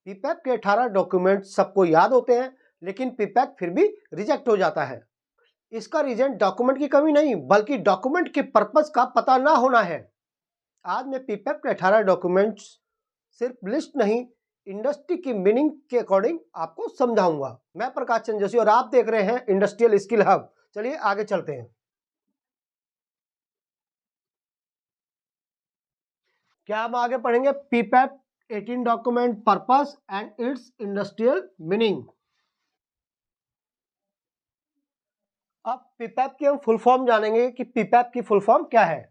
पीपैप के 18 डॉक्यूमेंट सबको याद होते हैं, लेकिन पीपैप फिर भी रिजेक्ट हो जाता है। इसका रीजन डॉक्यूमेंट की कमी नहीं, बल्कि डॉक्यूमेंट के पर्पस का पता ना होना है। आज मैं पीपैप के 18 डॉक्यूमेंट्स सिर्फ लिस्ट नहीं, इंडस्ट्री की मीनिंग के अकॉर्डिंग आपको समझाऊंगा। मैं प्रकाश चंद्र जोशी और आप देख रहे हैं इंडस्ट्रियल स्किल हब। चलिए आगे चलते हैं। क्या हम आगे पढ़ेंगे पीपैप 18 document purpose and it's industrial meaning. अब पीपैप की हम फुल फॉर्म जानेंगे कि पीपैप की फुल फॉर्म क्या है।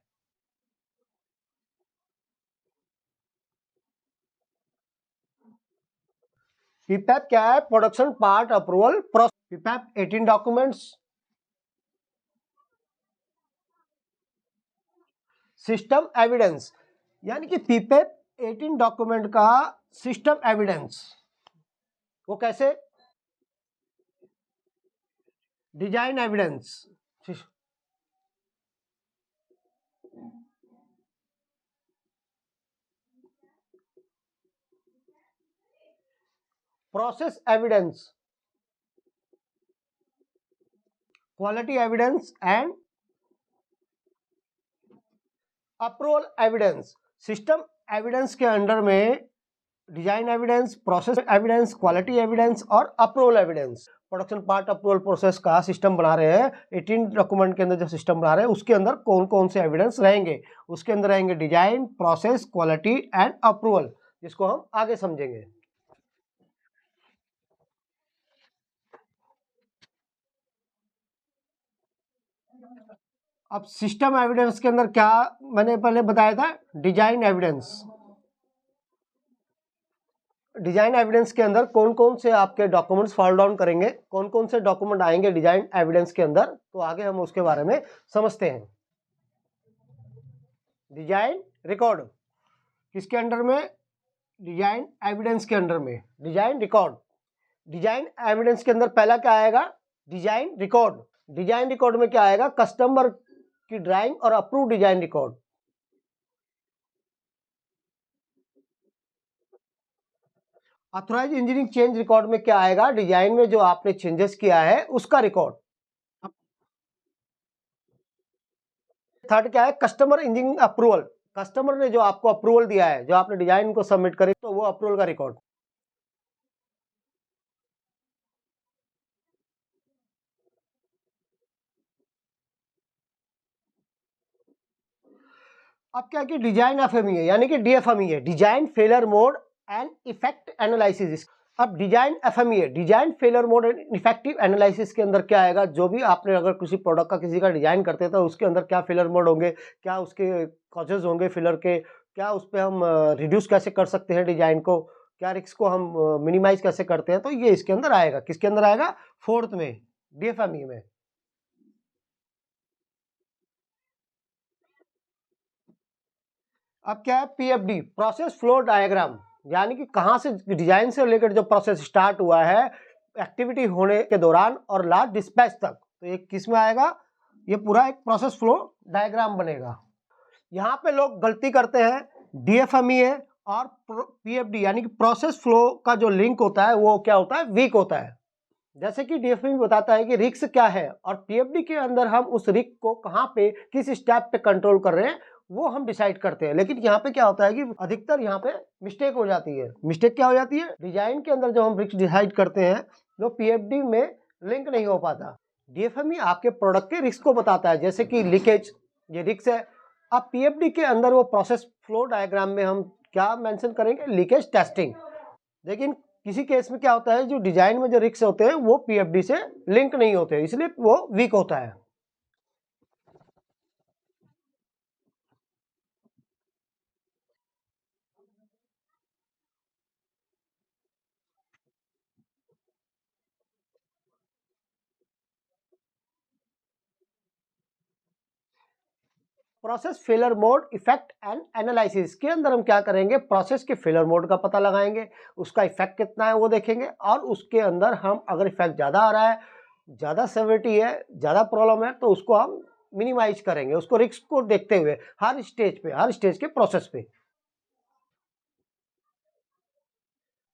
पीपैप क्या है? Production part approval process. PPAP 18 documents, system evidence, यानी कि पीपैप 18 डॉक्यूमेंट का सिस्टम एविडेंस वो कैसे? Design evidence, process evidence, quality evidence and approval evidence. System evidence के अंडर में design evidence, process evidence, quality evidence और approval evidence. Production part approval process का system बना रहे हैं, 18 डॉक्यूमेंट के अंदर जो सिस्टम बना रहे हैं उसके अंदर कौन कौन से एविडेंस रहेंगे? उसके अंदर रहेंगे design, process, quality and approval, जिसको हम आगे समझेंगे। अब सिस्टम एविडेंस के अंदर क्या मैंने पहले बताया था? Design evidence. डिजाइन एविडेंस के अंदर कौन कौन से आपके डॉक्यूमेंट्स फॉल डाउन करेंगे, कौन कौन से डॉक्यूमेंट आएंगे डिजाइन एविडेंस के अंदर, तो आगे हम उसके बारे में समझते हैं। डिजाइन रिकॉर्ड किसके अंडर में? डिजाइन एविडेंस के अंडर में। डिजाइन रिकॉर्ड, डिजाइन एविडेंस के अंदर पहला क्या आएगा? Design record. डिजाइन रिकॉर्ड में क्या आएगा? कस्टमर की ड्राइंग और approve design record. Authorise engineering change record में क्या आएगा? डिजाइन में जो आपने चेंजेस किया है उसका रिकॉर्ड। थर्ड क्या है? कस्टमर इंजीनियरिंग अप्रूवल, कस्टमर ने जो आपको अप्रूवल दिया है, जो आपने डिजाइन को सबमिट करे, तो वो अप्रूवल का रिकॉर्ड। अब क्या कि डिजाइन एफएमई है, यानी कि डीएफएमई है, design failure mode and effect analysis. अब डिजाइन एफएमई है, design failure mode and effective analysis के अंदर क्या आएगा? जो भी आपने अगर किसी प्रोडक्ट का किसी का डिजाइन करते हैं तो उसके अंदर क्या फेलर मोड होंगे, क्या उसके कॉजेज होंगे फेलर के, क्या उस पर हम रिड्यूस कैसे कर सकते हैं डिजाइन को, क्या रिस्क को हम मिनिमाइज कैसे करते हैं, तो ये इसके अंदर आएगा। किसके अंदर आएगा? फोर्थ में, डीएफएमई में। अब क्या है? पीएफडी, प्रोसेस फ्लो डायग्राम, यानी कि कहां से डिजाइन से लेकर जो प्रोसेस स्टार्ट हुआ है एक्टिविटी होने के दौरान और लास्ट डिस्पैच तक, तो ये किस में आएगा? ये पूरा एक प्रोसेस फ्लो डायग्राम बनेगा। यहाँ पे लोग गलती करते हैं, डीएफएमई और पीएफडी यानी कि प्रोसेस फ्लो का जो लिंक होता है वो क्या होता है? वीक होता है। जैसे कि डीएफएमई बताता है कि रिस्क क्या है, और पीएफडी के अंदर हम उस रिस्क को कहां पे किस स्टेप पे कंट्रोल कर रहे हैं वो हम डिसाइड करते हैं। लेकिन यहाँ पे क्या होता है कि अधिकतर यहाँ पे मिस्टेक हो जाती है। मिस्टेक क्या हो जाती है? डिजाइन के अंदर जो हम रिस्क डिसाइड करते हैं वो पीएफडी में लिंक नहीं हो पाता। डीएफएमई आपके प्रोडक्ट के रिस्क को बताता है, जैसे कि लीकेज, ये रिस्क है। अब पीएफडी के अंदर वो प्रोसेस फ्लो डायग्राम में हम क्या मेंशन करेंगे? Leakage testing. लेकिन किसी केस में क्या होता है, जो डिजाइन में जो रिस्क होते हैं वो पीएफडी से लिंक नहीं होते, इसलिए वो वीक होता है। Process failure mode effect and analysis के अंदर हम क्या करेंगे? प्रोसेस के फेलर मोड का पता लगाएंगे, उसका इफेक्ट कितना है वो देखेंगे, और उसके अंदर हम अगर इफेक्ट ज़्यादा आ रहा है, ज़्यादा सेवरिटी है, ज़्यादा प्रॉब्लम है, तो उसको हम मिनिमाइज करेंगे, उसको रिस्क को देखते हुए हर स्टेज पे, हर स्टेज के प्रोसेस पे।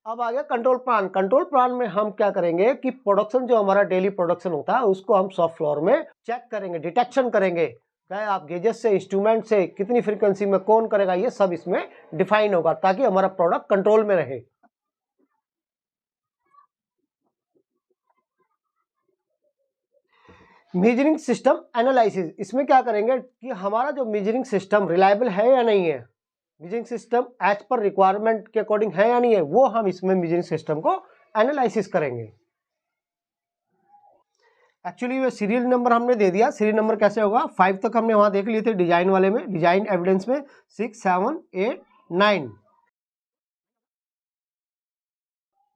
अब आ गया कंट्रोल प्लान। कंट्रोल प्लान में हम क्या करेंगे कि प्रोडक्शन जो हमारा डेली प्रोडक्शन होता है उसको हम शॉप फ्लोर में चेक करेंगे, डिटेक्शन करेंगे। क्या आप गेजेस से, इंस्ट्रूमेंट से कितनी फ्रीक्वेंसी में कौन करेगा, ये सब इसमें डिफाइन होगा ताकि हमारा प्रोडक्ट कंट्रोल में रहे। मेजरिंग सिस्टम एनालिसिस, इसमें क्या करेंगे कि हमारा जो मेजरिंग सिस्टम रिलायबल है या नहीं है, measuring system as per requirement के अकॉर्डिंग है या नहीं है, वो हम इसमें मेजरिंग सिस्टम को एनालिसिस करेंगे। एक्चुअली ये सीरियल नंबर हमने दे दिया। सीरियल नंबर कैसे होगा, 5 तक हमने वहां देख लिए थे डिजाइन वाले में, डिजाइन एविडेंस में 6, 7, 8, 9।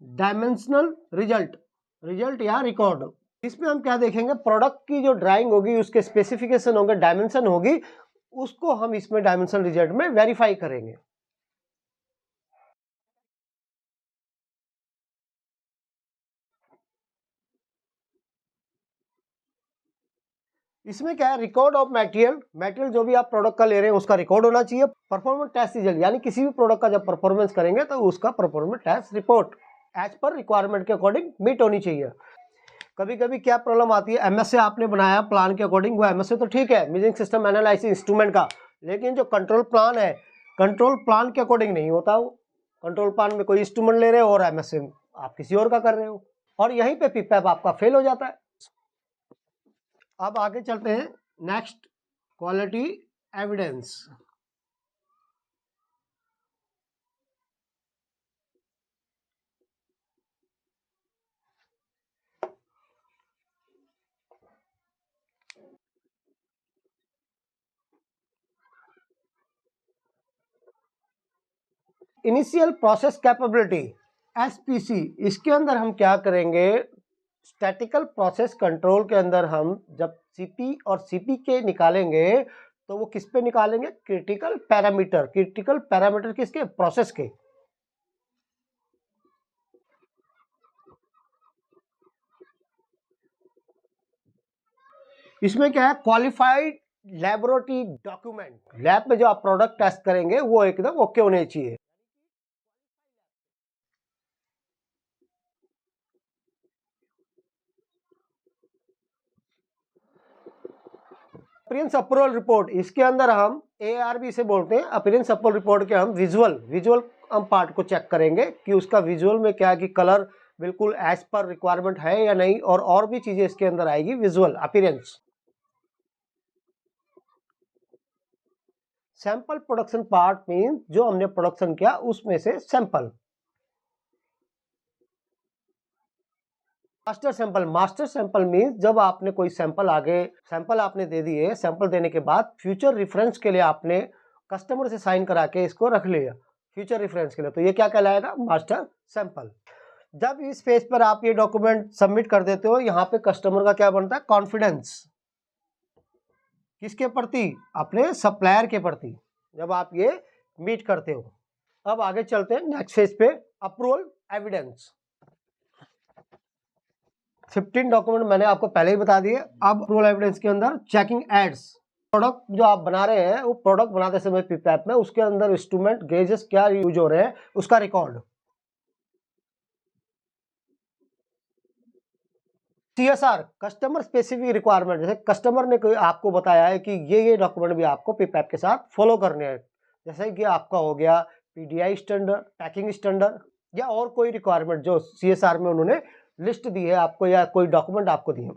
डायमेंशनल रिजल्ट, रिजल्ट या रिकॉर्ड, इसमें हम क्या देखेंगे, प्रोडक्ट की जो ड्राइंग होगी उसके स्पेसिफिकेशन होंगे, डायमेंशन होगी, उसको हम इसमें डायमेंशन रिजल्ट में वेरीफाई करेंगे। इसमें क्या है, रिकॉर्ड ऑफ मटेरियल, मटेरियल जो भी आप प्रोडक्ट का ले रहे हैं उसका रिकॉर्ड होना चाहिए। परफॉर्मेंस टेस्ट रिजल्ट, यानी किसी भी प्रोडक्ट का जब परफॉर्मेंस करेंगे तो उसका performance test report as per requirement के अकॉर्डिंग मीट होनी चाहिए। कभी कभी क्या प्रॉब्लम आती है, एमएसए आपने बनाया प्लान के अकॉर्डिंग, वो एमएसए तो ठीक है, मेजरिंग सिस्टम एनालिसिस इंस्ट्रूमेंट का, लेकिन जो कंट्रोल प्लान है, कंट्रोल प्लान के अकॉर्डिंग नहीं होता वो। कंट्रोल प्लान में कोई इंस्ट्रूमेंट ले रहे हो और एमएसए आप किसी और का कर रहे हो, और यहीं पे पीपैप आपका फेल हो जाता है। अब आगे चलते हैं, next quality evidence. Initial process capability, SPC, इसके अंदर हम क्या करेंगे, स्टैटिकल प्रोसेस कंट्रोल के अंदर हम जब सीपी और सीपी के निकालेंगे तो वो किस पे निकालेंगे, क्रिटिकल पैरामीटर। क्रिटिकल पैरामीटर किसके, प्रोसेस के। इसमें क्या है, क्वालिफाइड लैबोरेटरी डॉक्यूमेंट, लैब में जो आप प्रोडक्ट टेस्ट करेंगे वो एकदम ओके होने चाहिए। अपीयरेंस अप्रूवल रिपोर्ट, इसके अंदर हम ARB से बोलते हैं, अपीयरेंस अप्रूवल रिपोर्ट के हम विजुअल हम पार्ट को चेक करेंगे कि उसका विजुअल में क्या है कि कलर बिल्कुल एज पर रिक्वायरमेंट है या नहीं, और भी चीजें इसके अंदर आएगी visual appearance. Sample production part mean जो हमने प्रोडक्शन किया उसमें से सैंपल। मास्टर सैंपल मीन्स जब आपने कोई सैंपल आपने दे दिए, सैंपल देने के बाद फ्यूचर रेफरेंस के लिए आपने कस्टमर से साइन करा के इसको रख लिया फ्यूचर रेफरेंस के लिए, तो ये क्या कहलाएगा, मास्टर सैंपल। जब इस पेज पर आप ये डॉक्यूमेंट सबमिट कर देते हो, यहाँ पे कस्टमर का क्या बनता है, कॉन्फिडेंस, किसके प्रति, अपने सप्लायर के प्रति, जब आप ये मीट करते हो। अब आगे चलते हैं नेक्स्ट फेज पे, अप्रूवल एविडेंस। 15 डॉक्यूमेंट मैंने आपको पहले ही बता दिए। अब अप्रूवल एविडेंस के अंदर चेकिंग एड्स, प्रोडक्ट जो आप बना रहे हैं वो प्रोडक्ट बनाते समय पीपैप में उसके अंदर इंस्ट्रूमेंट गेजेस क्या यूज हो रहे हैं उसका record. CSR, customer specific requirement, जैसे कस्टमर ने कोई आपको बताया है कि ये डॉक्यूमेंट भी आपको पीपैप के साथ फॉलो करने हैं, जैसे कि आपका हो गया PDI स्टैंडर्ड, पैकिंग स्टैंडर्ड, या और कोई रिक्वायरमेंट जो CSR में उन्होंने लिस्ट दी है आपको, या कोई डॉक्यूमेंट आपको दिए।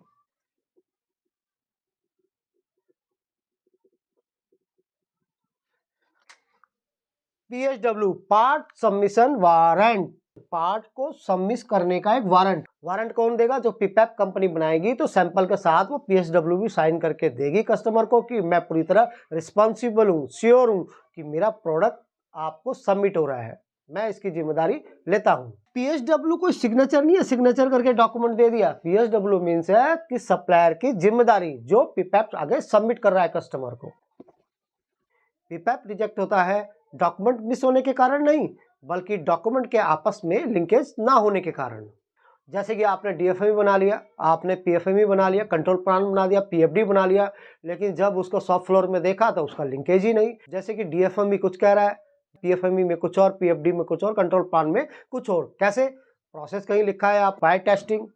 PSW, part submission warrant, part को सबमिट करने का एक वारंट। वारंट कौन देगा, जो पीपैप कंपनी बनाएगी, तो सैंपल के साथ वो PSW भी साइन करके देगी कस्टमर को कि मैं पूरी तरह रिस्पॉन्सिबल हूँ, श्योर हूँ कि मेरा प्रोडक्ट आपको सबमिट हो रहा है, मैं इसकी जिम्मेदारी लेता हूँ। PSW कोई सिग्नेचर नहीं है, सिग्नेचर करके डॉक्यूमेंट दे दिया। PSW मीन्स है कि सप्लायर की जिम्मेदारी जो पीपैप आगे सबमिट कर रहा है कस्टमर को। पीपैप रिजेक्ट होता है डॉक्यूमेंट मिस होने के कारण नहीं, बल्कि डॉक्यूमेंट के आपस में लिंकेज ना होने के कारण। जैसे कि आपने DFME बना लिया, आपने PFME बना लिया, कंट्रोल प्लान बना दिया, PFD बना लिया, लेकिन जब उसको शॉप फ्लोर में देखा तो उसका लिंकेज ही नहीं। जैसे कि DFME कुछ कह रहा है, पीएफएमई में कुछ और, पीएफडी में कुछ और, कंट्रोल प्लान में कुछ और। कैसे? प्रोसेस कहीं लिखा है आप वाई टेस्टिंग,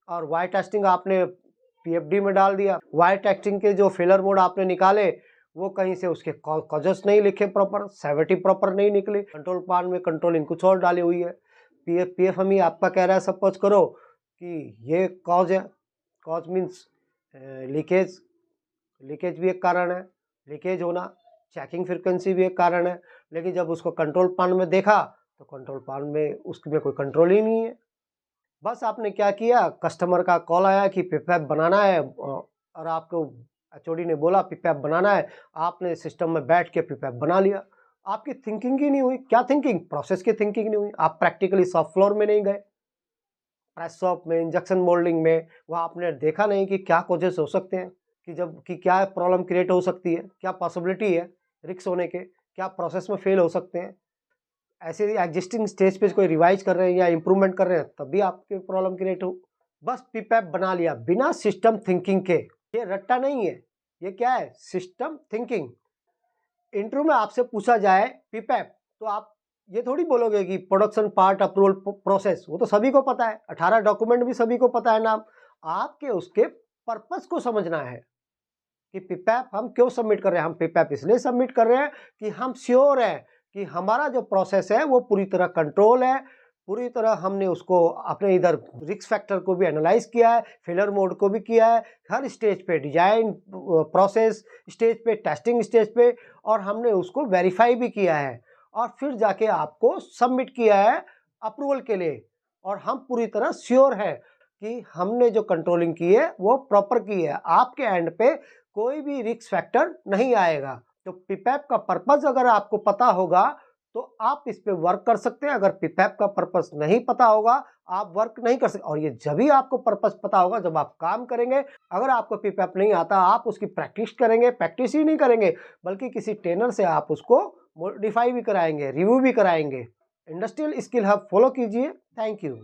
और वाई टेस्टिंग आपने पीएफडी में डाल दिया। वाई टेस्टिंग के जो फेलर मोड आपने निकाले वो कहीं से उसके कॉजेस नहीं लिखे प्रॉपर, सेवेरिटी प्रॉपर नहीं निकली। कंट्रोल प्लान में कंट्रोलिंग कुछ और डाली हुई है। पीएफएमई आपका कह रहा है सपोज करो कि ये कॉज है, कॉज मीन्स लीकेज, लीकेज भी एक कारण है, लीकेज होना, चेकिंग फ्रीक्वेंसी भी एक कारण है। लेकिन जब उसको कंट्रोल प्लान में देखा तो कंट्रोल प्लान में उसमें कोई कंट्रोल ही नहीं है। बस आपने क्या किया, कस्टमर का कॉल आया कि पीपैप बनाना है और आपको एचओडी ने बोला पीपैप बनाना है, आपने सिस्टम में बैठ के पीपैप बना लिया। आपकी थिंकिंग ही नहीं हुई। क्या थिंकिंग? प्रोसेस की थिंकिंग नहीं हुई। आप प्रैक्टिकली शॉप फ्लोर में नहीं गए, प्रेस शॉप में, इंजेक्शन मोल्डिंग में, वहाँ आपने देखा नहीं कि क्या कॉजेस हो सकते हैं, कि क्या प्रॉब्लम क्रिएट हो सकती है, क्या पॉसिबिलिटी है रिस्क होने के, क्या प्रोसेस में फेल हो सकते हैं। ऐसे ही एग्जिस्टिंग स्टेज पे कोई रिवाइज कर रहे हैं या इंप्रूवमेंट कर रहे हैं तब भी आपके प्रॉब्लम क्रिएट हो। बस पीपैप बना लिया बिना सिस्टम थिंकिंग के। ये रट्टा नहीं है, ये क्या है? System thinking. इंटरव्यू में आपसे पूछा जाए पीपैप तो आप ये थोड़ी बोलोगे कि प्रोडक्शन पार्ट अप्रूवल प्रोसेस, वो तो सभी को पता है, 18 डॉक्यूमेंट भी सभी को पता है नाम। आपके उसके पर्पस को समझना है कि पीपैप हम क्यों सबमिट कर रहे हैं। हम पीपैप इसलिए सबमिट कर रहे हैं कि हम श्योर है कि हमारा जो प्रोसेस है वो पूरी तरह कंट्रोल है, पूरी तरह हमने उसको अपने इधर रिस्क फैक्टर को भी एनालाइज किया है, फेलर मोड को भी किया है, हर स्टेज पे, डिजाइन प्रोसेस स्टेज पे, टेस्टिंग स्टेज पे, और हमने उसको वेरीफाई भी किया है और फिर जाके आपको सबमिट किया है अप्रूवल के लिए। और हम पूरी तरह श्योर है कि हमने जो कंट्रोलिंग की है वो प्रॉपर की है, आपके एंड पे कोई भी रिस्क फैक्टर नहीं आएगा। तो पीपैप का पर्पस अगर आपको पता होगा तो आप इस पे वर्क कर सकते हैं। अगर पीपैप का पर्पस नहीं पता होगा आप वर्क नहीं कर सकते। और ये जब भी आपको पर्पस पता होगा जब आप काम करेंगे। अगर आपको पीपैप नहीं आता आप उसकी प्रैक्टिस करेंगे, प्रैक्टिस ही नहीं करेंगे बल्कि किसी ट्रेनर से आप उसको मॉडिफाई भी कराएंगे, रिव्यू भी कराएंगे। इंडस्ट्रियल स्किल हब फॉलो कीजिए। Thank you.